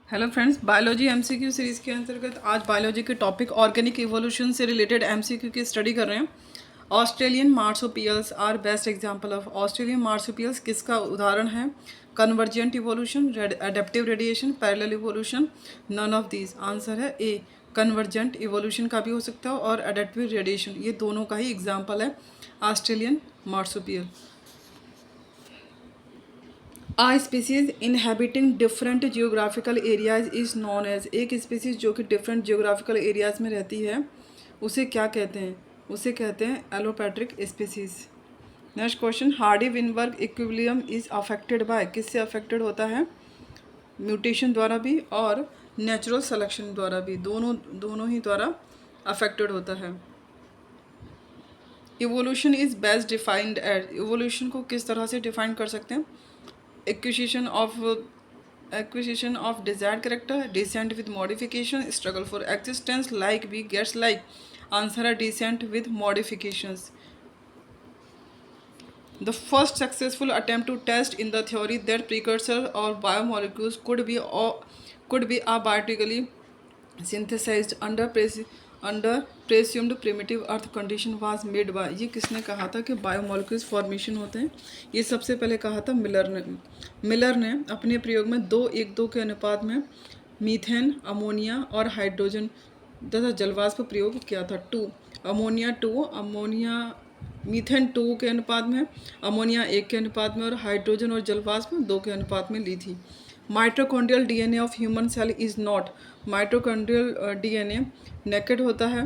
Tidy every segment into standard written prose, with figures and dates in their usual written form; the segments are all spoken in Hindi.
Hello friends, biology MCQ series के अंतर्गत आज बायोलॉजी के टॉपिक ऑर्गेनिक इवोल्यूशन से रिलेटेड एमसीक्यू की स्टडी कर रहे हैं। Australian marsupials are best example of. Australian marsupials किसका उदाहरण है? Convergent evolution, adaptive radiation, parallel evolution, none of these. Answer है ए, कन्वर्जेंट इवोल्यूशन का भी हो सकता है और एडेप्टिव रेडिएशन, ये दोनों का ही एग्जाम्पल है Australian marsupial. A species inhabiting different geographical areas is known as. एक स्पीसीज जो कि डिफरेंट जियोग्राफिकल एरियाज में रहती है उसे क्या कहते हैं? उसे कहते हैं allopatric species. Next question, Hardy Weinberg equilibrium is affected by. किससे अफेक्टेड होता है? म्यूटेशन द्वारा भी और नेचुरल सिलेक्शन द्वारा भी, दोनों ही द्वारा अफेक्टेड होता है। Evolution is best defined as. Evolution को किस तरह से डिफाइन कर सकते हैं? acquisition of desired character, descent with modification, struggle for existence, like we gets like। answer है descent with modifications। the first successful attempt to test in the theory that precursor or biomolecules could be abiotically synthesized under presumed primitive earth condition was made by। ये किसने कहा था कि बायोमोलिक्यूल्स फॉर्मेशन होते हैं? ये सबसे पहले कहा था मिलर ने अपने प्रयोग में 2:1:2 के अनुपात में मीथेन, अमोनिया और हाइड्रोजन तथा जलवाष्प प्रयोग किया था। मीथेन 2 के अनुपात में, अमोनिया 1 के अनुपात में और हाइड्रोजन और जलवाष्प 2 के अनुपात में ली थी। Mitochondrial DNA of human cell is not. Mitochondrial DNA naked होता है,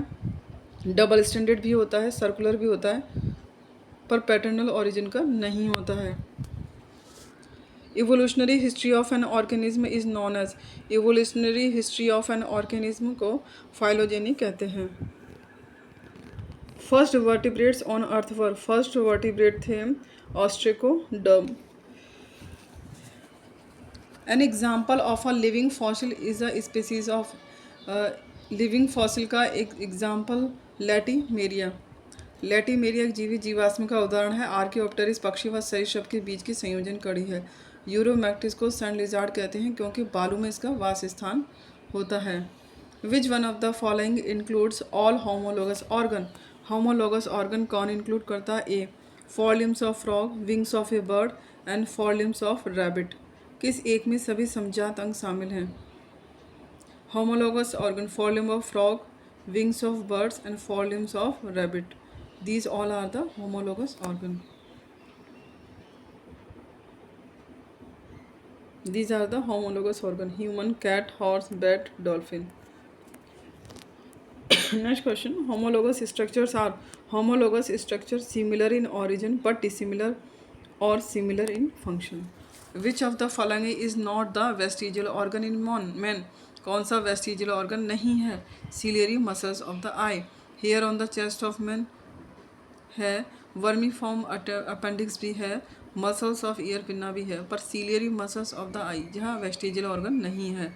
डबल स्टैंडर्ड भी होता है, सर्कुलर भी होता है, पर पैटर्नल ओरिजिन का नहीं होता है। Evolutionary history of an organism is known as. Evolutionary history of an organism को फाइलोजेनी कहते हैं। First vertebrates on earth were. First vertebrate थे ostracoderm. An example of a living fossil is a species of. Living fossil का एक एग्जाम्पल लैटिमेरिया। लैटिमेरिया एक जीवाश्म का उदाहरण है। आर्कियोप्टेरिस पक्षी व सरीसृप के बीच की संयोजन कड़ी है। यूरोमैक्टिस को सैंड लिजार्ड कहते हैं क्योंकि बालू में इसका वास स्थान होता है। Which one of the following includes all homologous organ. Homologous organ कौन इंक्लूड करता है? ए, 4 limbs of frog, wings of A bird and 4 limbs of rabbit. किस एक में सभी समजात अंग शामिल हैं? homologous organ, 4 limbs of frog, wings of birds and 4 limbs of rabbit. These all are the homologous organ. These are the homologous organ: human, cat, horse, bat, dolphin. Next question, homologous structures are homologous structures similar in origin but dissimilar or similar in function. Which of the following is not the vestigial organ in man? कौन सा वेस्टिजियल ऑर्गन नहीं है? Ciliary muscles of the eye. Hair on the chest of man है, वर्मीफॉर्म अपेंडिक्स भी है, मसल्स ऑफ ईयर पिन्ना भी है, पर ciliary muscles of the eye जहाँ वेस्टिजियल ऑर्गन नहीं है।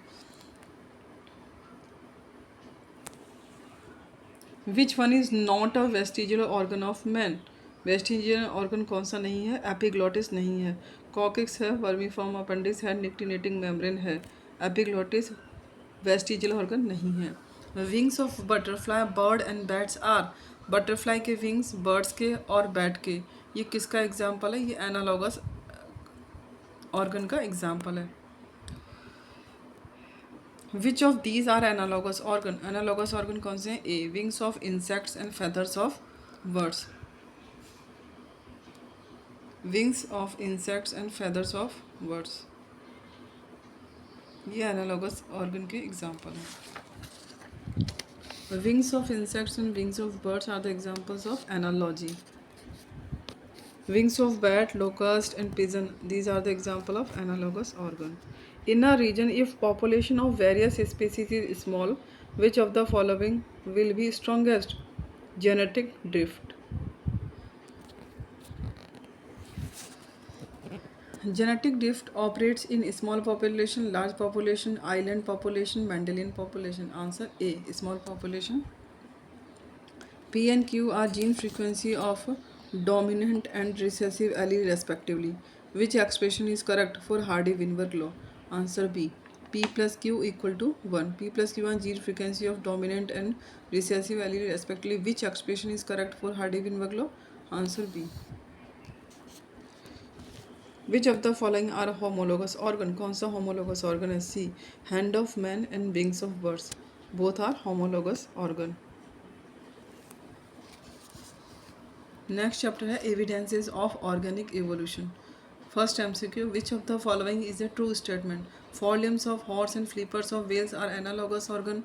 Which one is not a vestigial organ of man? Vestigial organ कौन सा नहीं है? एपिग्लोटिस नहीं है, कॉकिक्स है, वर्मीफॉर्म अपेंडिक्स है, निक्टिनेटिंग मेम्ब्रेन है। एपिग्लोटिस वेस्टिजियल ऑर्गन नहीं है। Wings of butterfly, bird and bats are. Butterfly के विंग्स बर्ड्स के और बैट के, ये किसका एग्जाम्पल है? ये एनालॉगस ऑर्गन का एग्जाम्पल है। Which of these are analogous organ? Analogous organ कौन से हैं? A, wings of insects and feathers of birds. Wings of insects and feathers of birds, ये एनालॉगस ऑर्गन के एग्जाम्पल हैं। Wings of insects and wings of birds are the examples of analogy. Wings of bat, locust and pigeon, these are the example of analogous organ. In a region, if population of various species is small, which of the following will be strongest? Genetic drift. Genetic drift operates in small population, large population, island population, Mendelian population. Answer A, small population. P and Q are gene frequency of dominant and recessive allele respectively. Which expression is correct for Hardy-Weinberg law? Answer B. P plus Q equal to 1. P plus Q are zero frequency of dominant and recessive allele respectively. Which expression is correct for Hardy-Weinberg law? Answer B. Which of the following are homologous organ? कौन सा homologous organ है? C. Hand of man and wings of birds. Both are homologous organ. Next chapter है evidences of organic evolution. First MCQ, which of the following is a true statement? 4 limbs of horse and flippers of whales are analogous organ.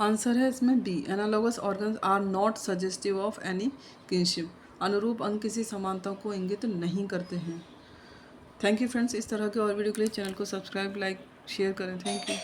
Answer है इसमें B. Analogous organs are not suggestive of any kinship. अनुरूप अंग किसी समानता को इंगित नहीं करते हैं. Thank you friends. इस तरह के और वीडियो के लिए चैनल को सब्सक्राइब, लाइक, शेयर करें. Thank you.